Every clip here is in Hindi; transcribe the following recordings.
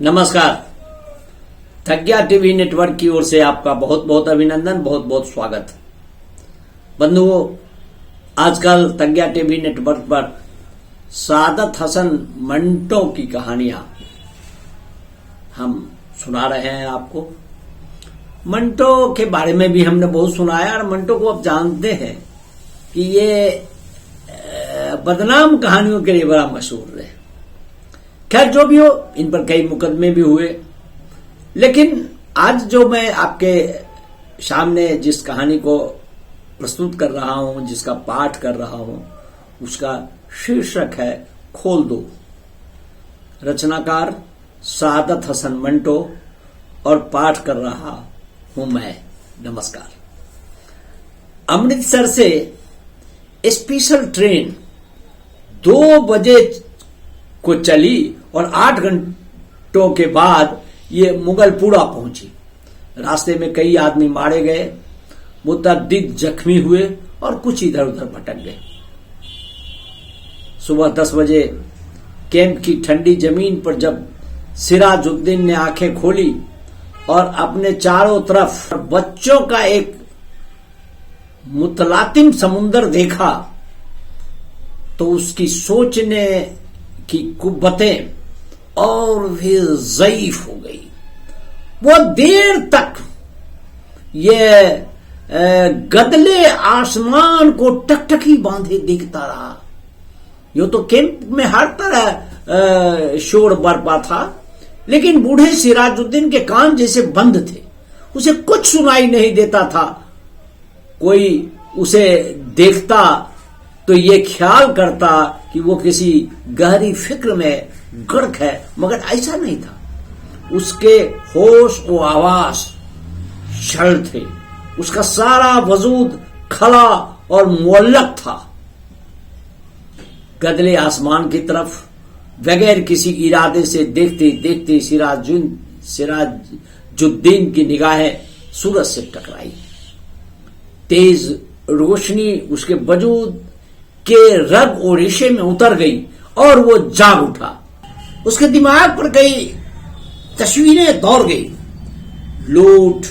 नमस्कार। थज्ञा टीवी नेटवर्क की ओर से आपका बहुत बहुत अभिनंदन, बहुत बहुत स्वागत। बंधुओं, आजकल थज्ञा टीवी नेटवर्क पर सादत हसन मंटो की कहानियां हम सुना रहे हैं आपको। मंटो के बारे में भी हमने बहुत सुना है और मंटो को अब जानते हैं कि ये बदनाम कहानियों के लिए बड़ा मशहूर है। खैर, जो भी हो, इन पर कई मुकदमे भी हुए, लेकिन आज जो मैं आपके सामने जिस कहानी को प्रस्तुत कर रहा हूं, जिसका पाठ कर रहा हूं, उसका शीर्षक है खोल दो। रचनाकार सादत हसन मंटो और पाठ कर रहा हूं मैं। नमस्कार। अमृतसर से स्पेशल ट्रेन 2 बजे को चली और 8 घंटों के बाद ये मुगलपुरा पहुंची। रास्ते में कई आदमी मारे गए, मुतअद्दिद जख्मी हुए और कुछ इधर उधर भटक गए। सुबह 10 बजे कैंप की ठंडी जमीन पर जब सिराजुद्दीन ने आंखें खोली और अपने चारों तरफ बच्चों का एक मुतलातिम समुंदर देखा, तो उसकी सोचने की कुव्वतें और भी ज़ईफ हो गई। वो देर तक ये गदले आसमान को टकटकी बांधे देखता रहा। यो तो कैंप में हर तरह शोर बरपा था, लेकिन बूढ़े सिराजुद्दीन के कान जैसे बंद थे। उसे कुछ सुनाई नहीं देता था। कोई उसे देखता तो ये ख्याल करता कि वो किसी गहरी फिक्र में गर्क है, मगर ऐसा नहीं था। उसके होश व आवास क्षण थे। उसका सारा वजूद खला और मुअल्लक था। गदले आसमान की तरफ बगैर किसी इरादे से देखते देखते सिराजुद्दीन की निगाहें सूरज से टकराई। तेज रोशनी उसके वजूद के रग और रेशे में उतर गई और वो जाग उठा। उसके दिमाग पर कई तस्वीरें दौड़ गई। लूट,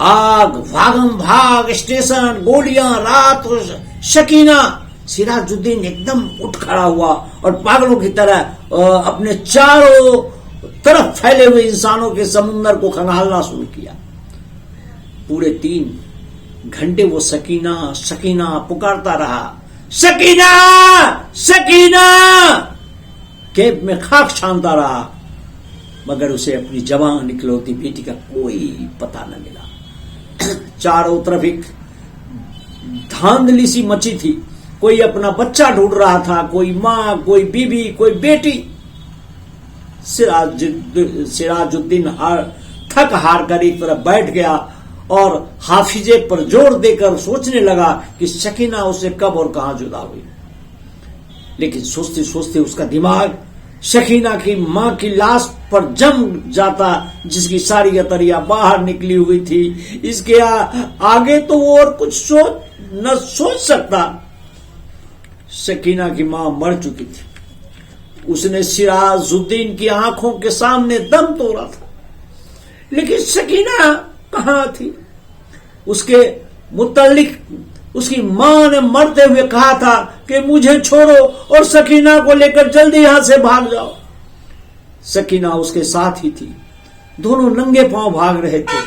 आग, भागम भाग, स्टेशन, गोलियां, रात और शकीना। सिराजुद्दीन एकदम उठ खड़ा हुआ और पागलों की तरह अपने चारों तरफ फैले हुए इंसानों के समुंदर को खंगालना शुरू किया। पूरे 3 घंटे वो सकीना सकीना पुकारता रहा। सकीना सकीना कैंप में खाक छानता रहा, मगर उसे अपनी जवान इकलौती बेटी का कोई पता न मिला। चारों तरफ एक धांधली सी मची थी। कोई अपना बच्चा ढूंढ रहा था, कोई मां, कोई बीबी, कोई बेटी। सिराजुद्दीन थक हार कर एक तरफ बैठ गया और हाफिजे पर जोर देकर सोचने लगा कि शकीना उससे कब और कहां जुदा हुई। लेकिन सोचते सोचते उसका दिमाग शकीना की मां की लाश पर जम जाता, जिसकी सारी अतरिया बाहर निकली हुई थी। इसके आगे तो वो और कुछ सोच सकता। शकीना की मां मर चुकी थी। उसने सिराजुद्दीन की आंखों के सामने दम तोड़ा था, लेकिन शकीना कहां थी? उसके मुतल्लिक उसकी मां ने मरते हुए कहा था कि मुझे छोड़ो और सकीना को लेकर जल्दी यहां से भाग जाओ। सकीना उसके साथ ही थी। दोनों नंगे पांव भाग रहे थे।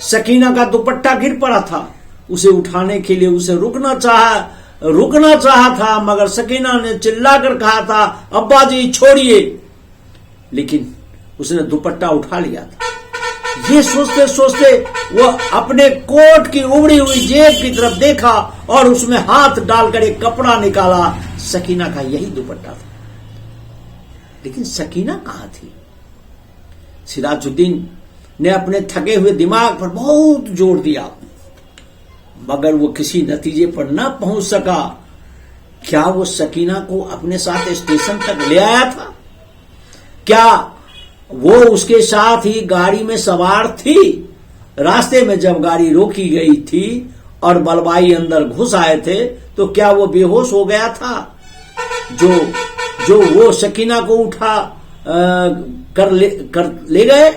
सकीना का दुपट्टा गिर पड़ा था। उसे उठाने के लिए उसे रुकना चाहा था, मगर सकीना ने चिल्लाकर कहा था, अब्बा जी छोड़िए। लेकिन उसने दुपट्टा उठा लिया था। ये सोचते सोचते वो अपने कोट की उबड़ी हुई जेब की तरफ देखा और उसमें हाथ डालकर एक कपड़ा निकाला। सकीना का यही दुपट्टा था। लेकिन सकीना कहां थी? सिराजुद्दीन ने अपने थके हुए दिमाग पर बहुत जोर दिया, मगर वो किसी नतीजे पर न पहुंच सका। क्या वो सकीना को अपने साथ स्टेशन तक ले आया था? क्या वो उसके साथ ही गाड़ी में सवार थी? रास्ते में जब गाड़ी रोकी गई थी और बलवाई अंदर घुस आए थे तो क्या वो बेहोश हो गया था जो वो सकीना को उठा कर ले गए?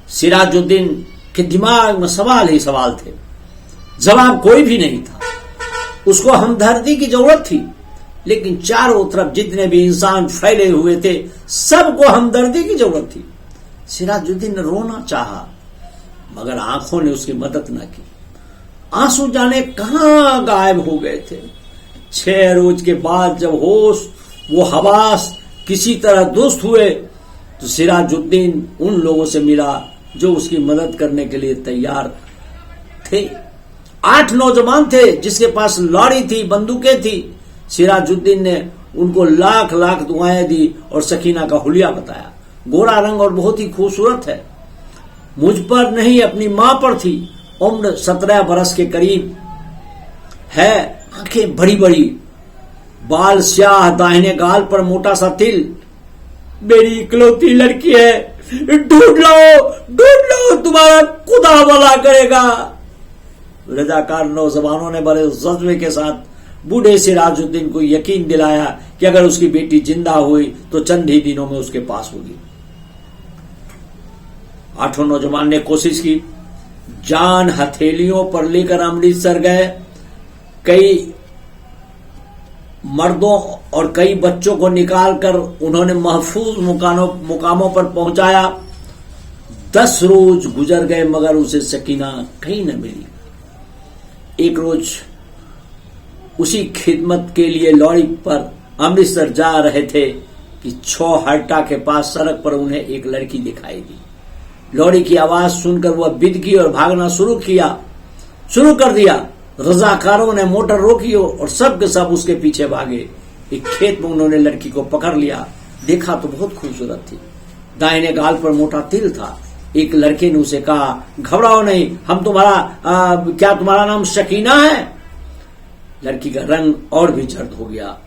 सिराजुद्दीन के दिमाग में सवाल ही सवाल थे, जवाब कोई भी नहीं था। उसको हमदर्दी की जरूरत थी, लेकिन चारों तरफ जितने भी इंसान फैले हुए थे सबको हमदर्दी की जरूरत थी। सिराजुद्दीन ने रोना चाहा, मगर आंखों ने उसकी मदद न की। आंसू जाने कहां गायब हो गए थे। 6 रोज के बाद जब होश वो हवास किसी तरह दुरुस्त हुए तो सिराजुद्दीन उन लोगों से मिला जो उसकी मदद करने के लिए तैयार थे। 8 नौजवान थे जिसके पास लॉरी थी, बंदूकें थी। सिराजुद्दीन ने उनको लाख लाख दुआएं दी और सकीना का हुलिया बताया। गोरा रंग और बहुत ही खूबसूरत है। मुझ पर नहीं, अपनी मां पर थी। उम्र 17 बरस के करीब है, आंखें बड़ी बड़ी, बाल स्याह, दाहिने गाल पर मोटा सा तिल। मेरी इकलौती लड़की है, ढूंढ लो, तुम्हारा खुदा भला करेगा। रजाकार नौजवानों ने बड़े जज्बे के साथ बूढ़े सिराजुद्दीन को यकीन दिलाया कि अगर उसकी बेटी जिंदा हुई तो चंद ही दिनों में उसके पास होगी। 8 नौजवान ने कोशिश की, जान हथेलियों पर लेकर अमृतसर गए। कई मर्दों और कई बच्चों को निकालकर उन्होंने महफूज मुकामों पर पहुंचाया। 10 रोज गुजर गए मगर उसे सकीना कहीं न मिली। एक रोज उसी खिदमत के लिए लॉरी पर अमृतसर जा रहे थे कि छौहट्टा के पास सड़क पर उन्हें एक लड़की दिखाई दी। लॉरी की आवाज सुनकर वह बिदकी और भागना शुरू कर दिया। रजाकारों ने मोटर रोकी और सब के सब उसके पीछे भागे। एक खेत में उन्होंने लड़की को पकड़ लिया। देखा तो बहुत खूबसूरत थी, दाहिने गाल पर मोटा तिल था। एक लड़के ने उसे कहा, घबराओ नहीं, हम क्या तुम्हारा नाम शकीना है? लड़की का रंग और भी जर्द हो गया।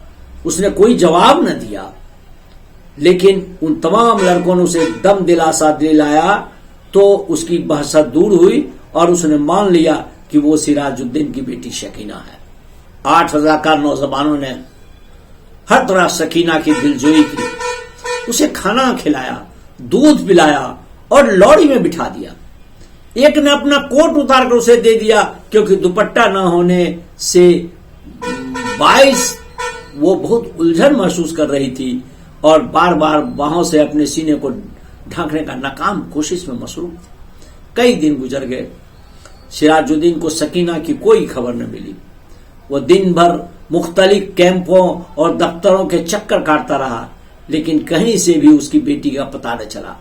उसने कोई जवाब न दिया, लेकिन उन तमाम लड़कों ने उसे दम दिलासा दिलाया तो उसकी बहस दूर हुई और उसने मान लिया कि वो सिराजुद्दीन की बेटी शकीना है। 8 रजाकार नौजवानों ने हर तरह शकीना की दिलजोई की। उसे खाना खिलाया, दूध पिलाया और लॉरी में बिठा दिया। एक ने अपना कोट उतार कर उसे दे दिया, क्योंकि दुपट्टा न होने से वो बहुत उलझन महसूस कर रही थी और बार बार बाहों से अपने सीने को ढांकने का नाकाम कोशिश में मसरूफ थी। कई दिन गुजर गए। सिराजुद्दीन को सकीना की कोई खबर न मिली। वो दिन भर मुख्तलिफ कैंपों और दफ्तरों के चक्कर काटता रहा, लेकिन कहीं से भी उसकी बेटी का पता न चला।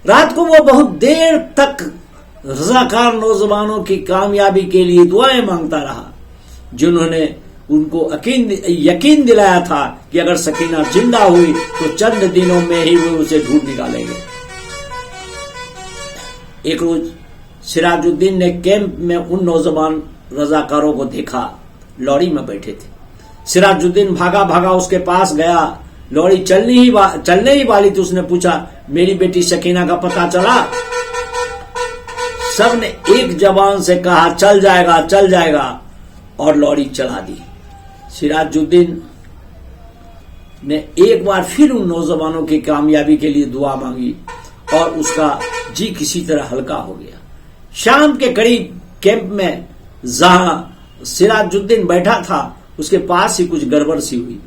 रात को वो बहुत देर तक रजाकार नौजवानों की कामयाबी के लिए दुआएं मांगता रहा, जिन्होंने उनको यकीन दिलाया था कि अगर सकीना जिंदा हुई तो चंद दिनों में ही वो उसे ढूंढ निकालेंगे। एक रोज सिराजुद्दीन ने कैंप में उन नौजवान रजाकारों को देखा, लॉरी में बैठे थे। सिराजुद्दीन भागा भागा उसके पास गया। लॉरी चलने ही वाली थी। उसने पूछा, मेरी बेटी शकीना का पता चला? सब ने एक जबान से कहा, चल जाएगा, और लॉरी चला दी। सिराजुद्दीन ने एक बार फिर उन नौजवानों की कामयाबी के लिए दुआ मांगी और उसका जी किसी तरह हल्का हो गया। शाम के करीब कैंप में जहां सिराजुद्दीन बैठा था उसके पास ही कुछ गड़बड़ सी हुई।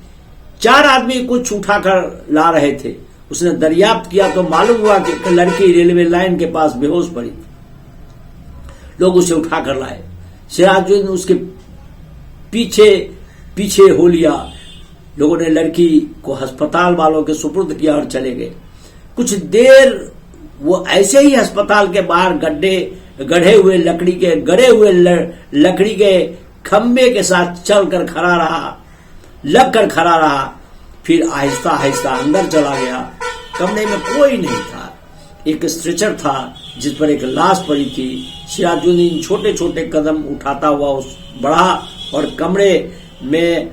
4 आदमी कुछ उठाकर ला रहे थे। उसने दरियाफ्त किया तो मालूम हुआ कि लड़की रेलवे लाइन के पास बेहोश पड़ी थी। लोग उसे उठाकर लाए। सिराजुद्दीन उसके पीछे हो लिया। लोगों ने लड़की को अस्पताल वालों के सुपुर्द किया और चले गए। कुछ देर वो ऐसे ही अस्पताल के बाहर गढ़े हुए लकड़ी के खंबे के साथ चलकर खड़ा रहा, लगकर खड़ा रहा। फिर आहिस्ता आहिस्ता अंदर चला गया। कमरे में कोई नहीं था। एक स्ट्रेचर था जिस पर एक लाश पड़ी थी। सिराजुद्दीन छोटे छोटे कदम उठाता हुआ बढ़ा और कमरे में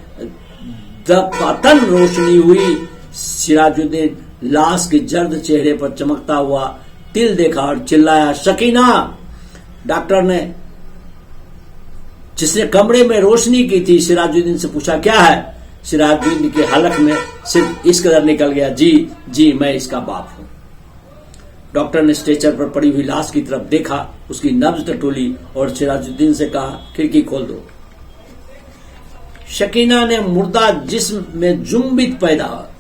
दफातन रोशनी हुई। सिराजुद्दीन लाश के जर्द चेहरे पर चमकता हुआ तिल देखा और चिल्लाया, शकीना! डॉक्टर ने, जिसने कमरे में रोशनी की थी, सिराजुद्दीन से पूछा, क्या है? सिराजुद्दीन के हलक में सिर्फ इस कदर निकल गया, जी मैं इसका बाप हूं। डॉक्टर ने स्ट्रेचर पर पड़ी हुई लाश की तरफ देखा, उसकी नब्ज टटोली और सिराजुद्दीन से कहा, खिड़की खोल दो। शकीना ने मुर्दा जिस्म में जुम्बित पैदा